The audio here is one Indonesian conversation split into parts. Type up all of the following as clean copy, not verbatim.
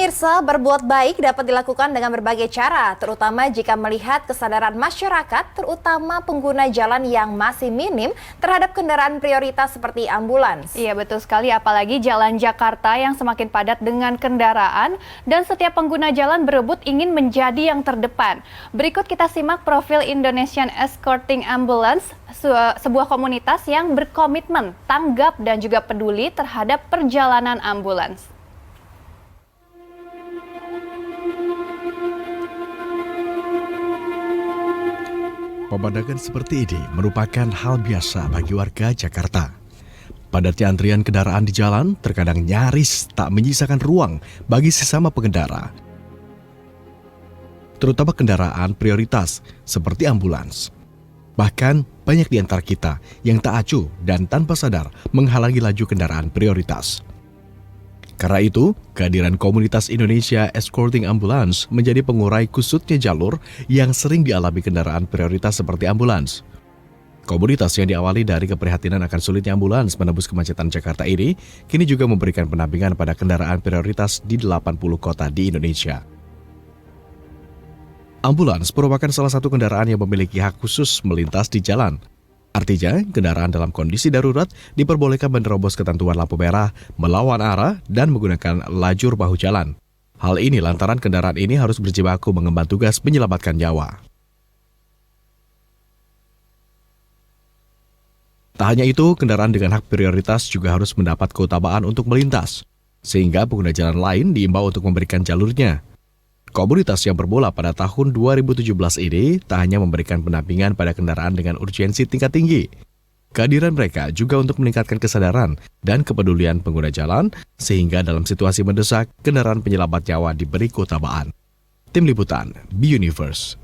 Pemirsa, berbuat baik dapat dilakukan dengan berbagai cara, terutama jika melihat kesadaran masyarakat, terutama pengguna jalan yang masih minim terhadap kendaraan prioritas seperti ambulans. Iya, betul sekali, apalagi jalan Jakarta yang semakin padat dengan kendaraan dan setiap pengguna jalan berebut ingin menjadi yang terdepan. Berikut kita simak profil Indonesian Escorting Ambulance, sebuah komunitas yang berkomitmen, tanggap dan juga peduli terhadap perjalanan ambulans. Pemandangan seperti ini merupakan hal biasa bagi warga Jakarta. Padatnya antrian kendaraan di jalan terkadang nyaris tak menyisakan ruang bagi sesama pengendara, terutama kendaraan prioritas seperti ambulans. Bahkan banyak di antara kita yang tak acuh dan tanpa sadar menghalangi laju kendaraan prioritas. Karena itu, kehadiran komunitas Indonesia Escorting Ambulance menjadi pengurai kusutnya jalur yang sering dialami kendaraan prioritas seperti ambulans. Komunitas yang diawali dari keprihatinan akan sulitnya ambulans menembus kemacetan Jakarta ini, kini juga memberikan pendampingan pada kendaraan prioritas di 80 kota di Indonesia. Ambulans merupakan salah satu kendaraan yang memiliki hak khusus melintas di jalan. Artinya, kendaraan dalam kondisi darurat diperbolehkan menerobos ketentuan lampu merah, melawan arah, dan menggunakan lajur bahu jalan. Hal ini lantaran kendaraan ini harus berjibaku mengemban tugas menyelamatkan nyawa. Tak hanya itu, kendaraan dengan hak prioritas juga harus mendapat keutamaan untuk melintas, sehingga pengguna jalan lain diimbau untuk memberikan jalurnya. Komunitas yang bermula pada tahun 2017 ini tak hanya memberikan pendampingan pada kendaraan dengan urgensi tingkat tinggi. Kehadiran mereka juga untuk meningkatkan kesadaran dan kepedulian pengguna jalan, sehingga dalam situasi mendesak, kendaraan penyelamat nyawa diberi keutamaan. Tim Liputan, B-Universe.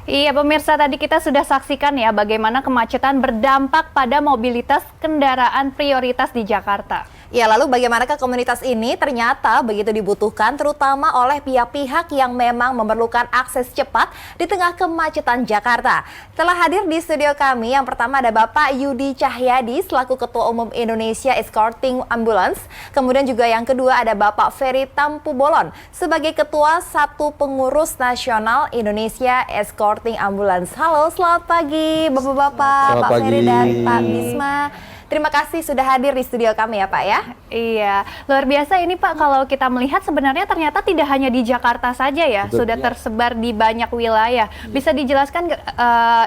Iya pemirsa, tadi kita sudah saksikan ya bagaimana kemacetan berdampak pada mobilitas kendaraan prioritas di Jakarta. Ya, lalu bagaimanakah komunitas ini ternyata begitu dibutuhkan terutama oleh pihak-pihak yang memang memerlukan akses cepat di tengah kemacetan Jakarta. Telah hadir di studio kami yang pertama ada Bapak Yudi Cahyadi selaku Ketua Umum Indonesia Escorting Ambulance. Kemudian juga yang kedua ada Bapak Ferry Tampubolon sebagai Ketua Satu Pengurus Nasional Indonesia Escorting Ambulance. Halo, selamat pagi Bapak-bapak, Pak Ferry dan Pak Bisma. Terima kasih sudah hadir di studio kami ya Pak ya. Iya, luar biasa ini Pak, kalau kita melihat sebenarnya ternyata tidak hanya di Jakarta saja ya, betul, sudah tersebar di banyak wilayah. Bisa dijelaskan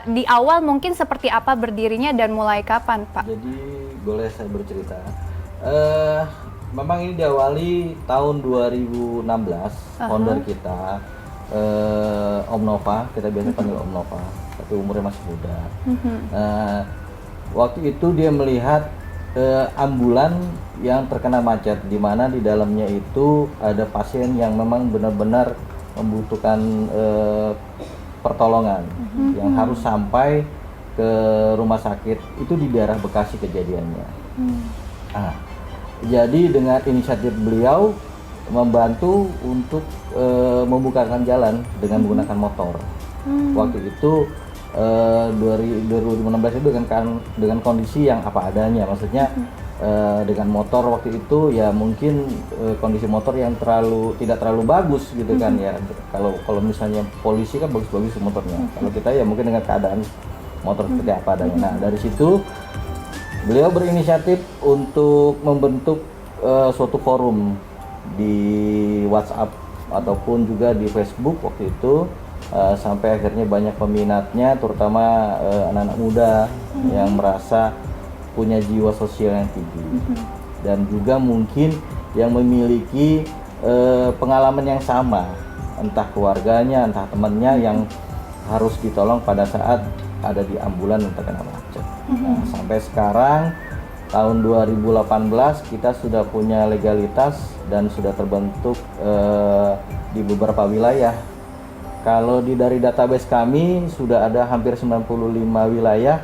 di awal mungkin seperti apa berdirinya dan mulai kapan Pak? Jadi boleh saya bercerita. Memang ini diawali tahun 2016, founder kita Om Nova, kita biasa panggil Om Nova, tapi umurnya masih muda. Waktu itu dia melihat ambulan yang terkena macet, di mana di dalamnya itu ada pasien yang memang benar-benar membutuhkan pertolongan, yang harus sampai ke rumah sakit. Itu di daerah Bekasi kejadiannya. Jadi dengan inisiatif beliau membantu untuk membukakan jalan dengan menggunakan motor. Waktu itu 2016 itu dengan kondisi yang apa adanya, maksudnya dengan motor waktu itu ya mungkin kondisi motor yang tidak terlalu bagus gitu kan ya. Kalau misalnya polisi kan bagus-bagus motornya, kalau kita ya mungkin dengan keadaan motor seperti apa adanya. Nah dari situ beliau berinisiatif untuk membentuk suatu forum di WhatsApp ataupun juga di Facebook waktu itu. Sampai akhirnya banyak peminatnya, terutama anak-anak muda yang merasa punya jiwa sosial yang tinggi dan juga mungkin yang memiliki pengalaman yang sama, entah keluarganya, entah temannya yang harus ditolong pada saat ada di ambulan yang terkena macet. Nah, sampai sekarang tahun 2018 kita sudah punya legalitas dan sudah terbentuk di beberapa wilayah. Kalau dari database kami sudah ada hampir 95 wilayah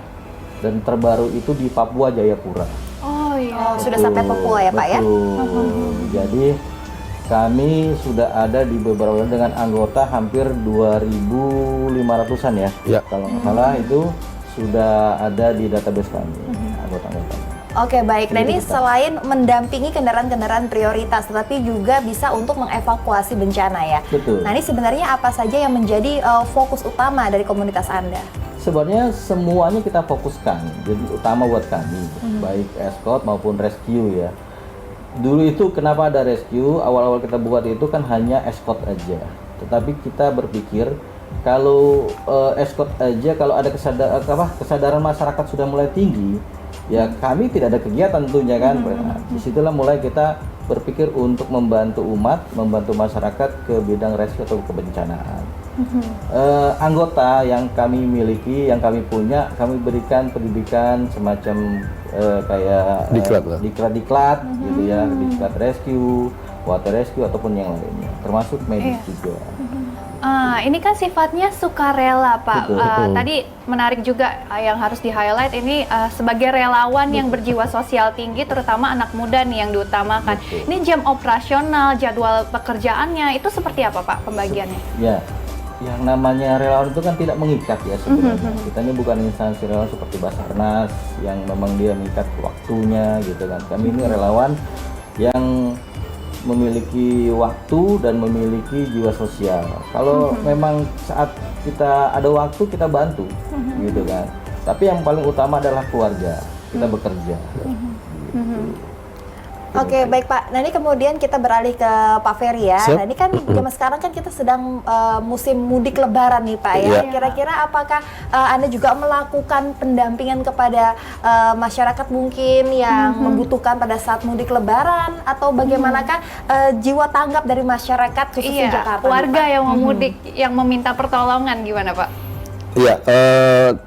dan terbaru itu di Papua Jayapura. Oh iya, sudah sampai Papua ya Pak ya? Jadi kami sudah ada di beberapa wilayah dengan anggota hampir 2.500-an ya. Kalau nggak salah itu sudah ada di database kami anggota-anggota. Oke, baik. Nah, Jadi ini kita- selain mendampingi kendaraan-kendaraan prioritas, tetapi juga bisa untuk mengevakuasi bencana ya. Betul. Nah, ini sebenarnya apa saja yang menjadi fokus utama dari komunitas Anda? Sebenarnya semuanya kita fokuskan, jadi utama buat kami, baik escort maupun rescue ya. Dulu itu kenapa ada rescue, awal-awal kita buat itu kan hanya escort aja. Tetapi kita berpikir, kalau escort aja, kalau ada kesadaran masyarakat sudah mulai tinggi, ya kami tidak ada kegiatan tentunya kan. Nah, disitulah mulai kita berpikir untuk membantu umat, membantu masyarakat ke bidang rescue atau kebencanaan. Anggota yang kami miliki, yang kami punya, kami berikan pendidikan semacam kayak diklat gitu ya, diklat rescue, water rescue ataupun yang lainnya, termasuk medis juga. Ini kan sifatnya sukarela, Pak. Betul. Tadi menarik juga yang harus di-highlight ini sebagai relawan yang berjiwa sosial tinggi, terutama anak muda nih yang diutamakan. Betul. Ini jam operasional, jadwal pekerjaannya itu seperti apa, Pak, pembagiannya? Ya, yang namanya relawan itu kan tidak mengikat ya sebenarnya. Kita ini bukan instansi relawan seperti Basarnas yang memang dia mengikat waktunya gitu kan. Kami ini relawan yang memiliki waktu dan memiliki jiwa sosial. Kalau memang saat kita ada waktu kita bantu, gitu kan. Tapi yang paling utama adalah keluarga. Kita bekerja. Gitu. Oke, baik Pak. Nah, ini kemudian kita beralih ke Pak Ferry ya. Siap. Nah, ini kan zaman sekarang kan kita sedang musim mudik Lebaran nih Pak ya. Iya. Kira-kira apakah Anda juga melakukan pendampingan kepada masyarakat mungkin yang membutuhkan pada saat mudik Lebaran, atau bagaimanakah jiwa tanggap dari masyarakat khususnya Jakarta? warga nih, Pak? yang mau mudik, yang meminta pertolongan gimana, Pak? Iya,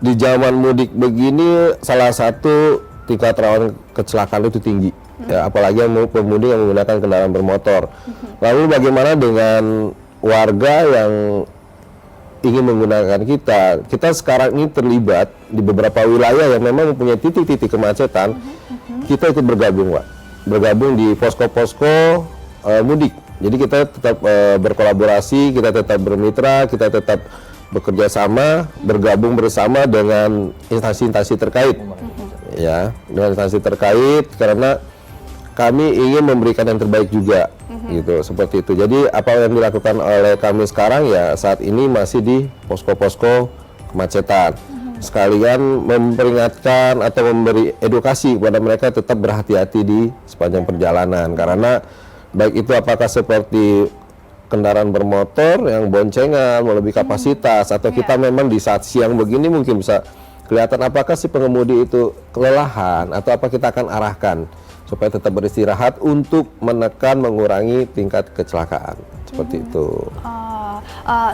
di zaman mudik begini salah satu tingkat rawan kecelakaan itu tinggi. Ya, apalagi yang pemudik yang menggunakan kendaraan bermotor. Lalu bagaimana dengan warga yang ingin menggunakan kita? Kita sekarang ini terlibat di beberapa wilayah yang memang mempunyai titik-titik kemacetan. Kita ikut bergabung, Pak. Bergabung di posko-posko mudik. Jadi kita tetap berkolaborasi, kita tetap bermitra, kita tetap bekerja sama, bergabung bersama dengan instansi-instansi terkait. Ya, dengan instansi terkait, karena kami ingin memberikan yang terbaik juga, gitu, seperti itu. Jadi apa yang dilakukan oleh kami sekarang ya saat ini masih di posko-posko kemacetan. Sekalian memperingatkan atau memberi edukasi kepada mereka tetap berhati-hati di sepanjang perjalanan. Karena baik itu apakah seperti kendaraan bermotor yang boncengan, melebihi kapasitas, atau kita memang di saat siang begini mungkin bisa kelihatan apakah si pengemudi itu kelelahan atau apa, kita akan arahkan supaya tetap beristirahat untuk menekan, mengurangi tingkat kecelakaan, seperti itu.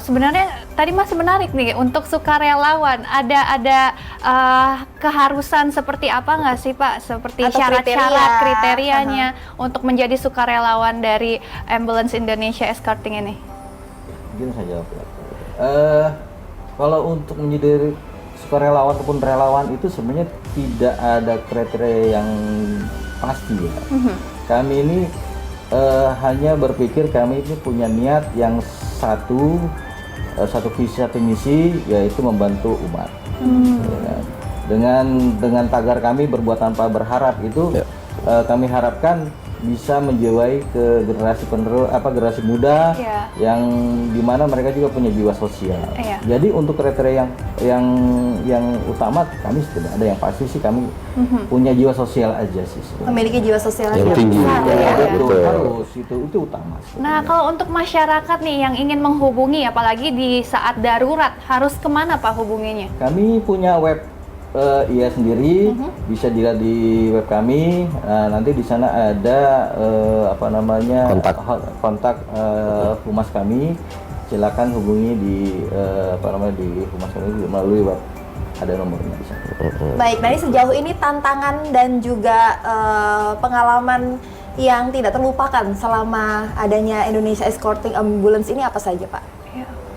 Sebenarnya tadi Mas menarik nih, untuk sukarelawan ada keharusan seperti apa nggak sih Pak? Seperti Atau syarat-syarat kriteria. kriterianya untuk menjadi sukarelawan dari Ambulance Indonesia Escorting ini? Mungkin saya jawab ya. Kalau untuk menjadi sukarelawan ataupun relawan itu sebenarnya tidak ada kriteria yang pasti ya. Kami ini hanya berpikir kami ini punya niat yang satu visi satu misi, yaitu membantu umat. Ya kan? Dengan tagar kami berbuat tanpa berharap itu, kami harapkan bisa menjiwai ke generasi muda yang dimana mereka juga punya jiwa sosial. Jadi untuk kriteria yang utama kami tidak ada yang pasti sih, kami punya jiwa sosial aja sih sebenarnya. Memiliki jiwa sosial Yang tinggi. besar, Ya, ya. betul. Harus itu utama. Nah, kalau untuk masyarakat nih yang ingin menghubungi, apalagi di saat darurat, harus kemana Pak hubunginya? Kami punya web IA sendiri, bisa dilihat di web kami. Nanti di sana ada kontak humas kami. Silakan hubungi di di humas kami melalui web, ada nomornya di sana. Baik, nah ini sejauh ini tantangan dan juga pengalaman yang tidak terlupakan selama adanya Indonesia Escorting Ambulance ini apa saja Pak?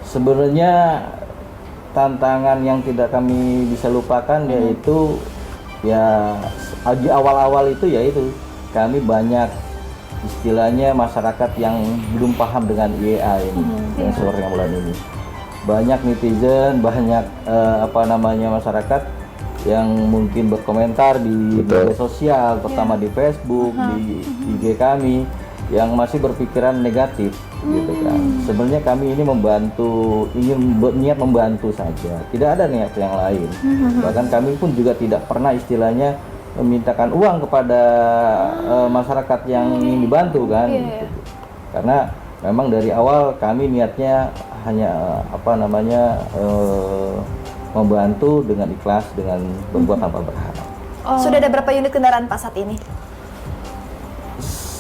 Sebenarnya tantangan yang tidak kami bisa lupakan yaitu ya di awal-awal itu, yaitu kami banyak istilahnya masyarakat yang belum paham dengan IEA ini, yang seluruh bulan ini. Banyak netizen, banyak masyarakat yang mungkin berkomentar di Betul. media sosial, terutama di Facebook, di IG kami, yang masih berpikiran negatif, gitu kan. Sebenarnya kami ini membantu, ingin niat membantu saja, tidak ada niat yang lain. Bahkan kami pun juga tidak pernah istilahnya memintakan uang kepada masyarakat yang ingin dibantu kan. Gitu. Karena memang dari awal kami niatnya hanya membantu dengan ikhlas, dengan berbuat tanpa berharap. Sudah ada berapa unit kendaraan Pak saat ini?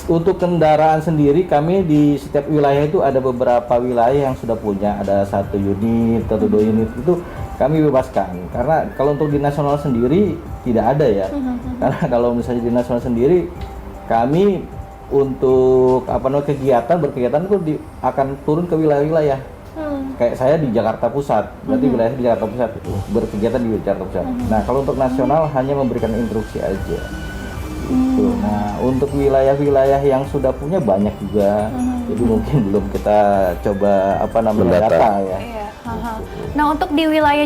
Untuk kendaraan sendiri kami di setiap wilayah itu ada beberapa wilayah yang sudah punya, ada 1 unit atau 2 unit itu kami bebaskan. Karena kalau untuk di nasional sendiri tidak ada ya. Karena kalau misalnya di nasional sendiri kami untuk berkegiatan itu akan turun ke wilayah-wilayah. Kayak saya di Jakarta Pusat, berarti wilayah di Jakarta Pusat berkegiatan di Jakarta Pusat. Nah, kalau untuk nasional hanya memberikan instruksi aja. Gitu. Nah, untuk wilayah-wilayah yang sudah punya banyak juga, jadi mungkin belum kita coba data ya. Iya. Nah, untuk di wilayah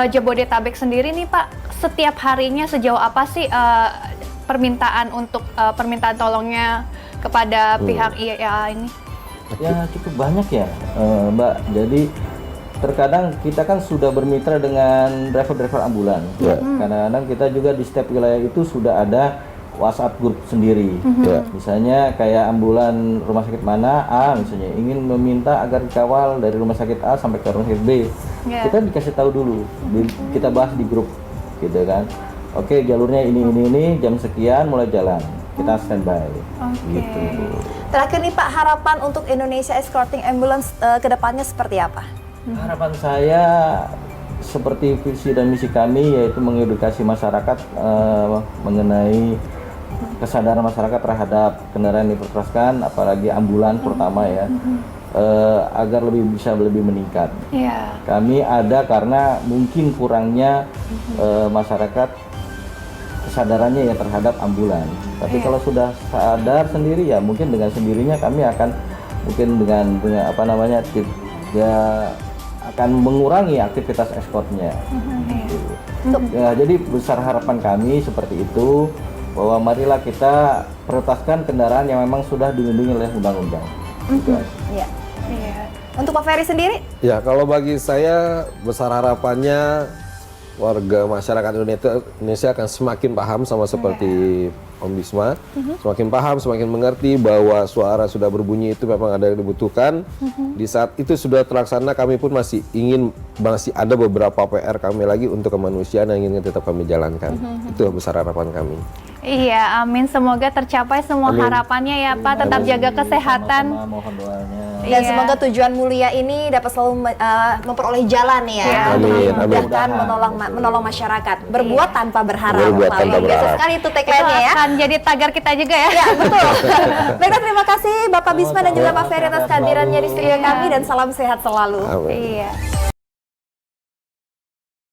Jabodetabek sendiri nih Pak, setiap harinya sejauh apa sih permintaan tolongnya kepada pihak IAA ini? Ya cukup banyak ya, Mbak. Jadi terkadang kita kan sudah bermitra dengan driver-driver ambulan. Kadang-kadang kita juga di setiap wilayah itu sudah ada WhatsApp grup sendiri. Misalnya kayak ambulan rumah sakit mana A misalnya ingin meminta agar dikawal dari rumah sakit A sampai ke rumah sakit B. Kita dikasih tahu dulu, kita bahas di grup, gitu kan. Oke, jalurnya ini jam sekian mulai jalan. Kita standby. Gitu. Terakhir nih Pak, harapan untuk Indonesia Escorting Ambulance ke depannya seperti apa? Harapan saya seperti visi dan misi kami, yaitu mengedukasi masyarakat mengenai kesadaran masyarakat terhadap kendaraan yang diperkeraskan, apalagi ambulan terutama ya, agar bisa lebih meningkat. Kami ada karena mungkin kurangnya masyarakat kesadarannya ya terhadap ambulan. Tapi kalau sudah sadar sendiri ya mungkin dengan sendirinya kami akan akan mengurangi aktivitas eskortnya. Ya, jadi besar harapan kami seperti itu, bahwa marilah kita prioritaskan kendaraan yang memang sudah dilindungi oleh undang-undang. Iya. Untuk Pak Ferry sendiri? Ya, kalau bagi saya besar harapannya warga masyarakat Indonesia akan semakin paham sama seperti Om Bisma, semakin paham, semakin mengerti bahwa suara sudah berbunyi itu memang ada yang dibutuhkan. Di saat itu sudah terlaksana, kami pun masih ada beberapa PR kami lagi untuk kemanusiaan yang ingin tetap kami jalankan. Itu besar harapan kami. Iya, amin. Semoga tercapai semua harapannya ya Pak. Tetap jaga kesehatan. Sama-sama, mohon doanya. Dan semoga tujuan mulia ini dapat selalu memperoleh jalan ya, untuk memudahkan menolong masyarakat. Berbuat tanpa berharap. Berbuat tanpa Biasa berharap. sekali itu Itu tagline-nya ya. akan jadi tagar kita juga ya. Ya, betul. Baiklah, terima kasih Bapak Bisma dan juga Pak Ferry atas kehadirannya di studio kami, dan salam sehat selalu. Amin. Iya.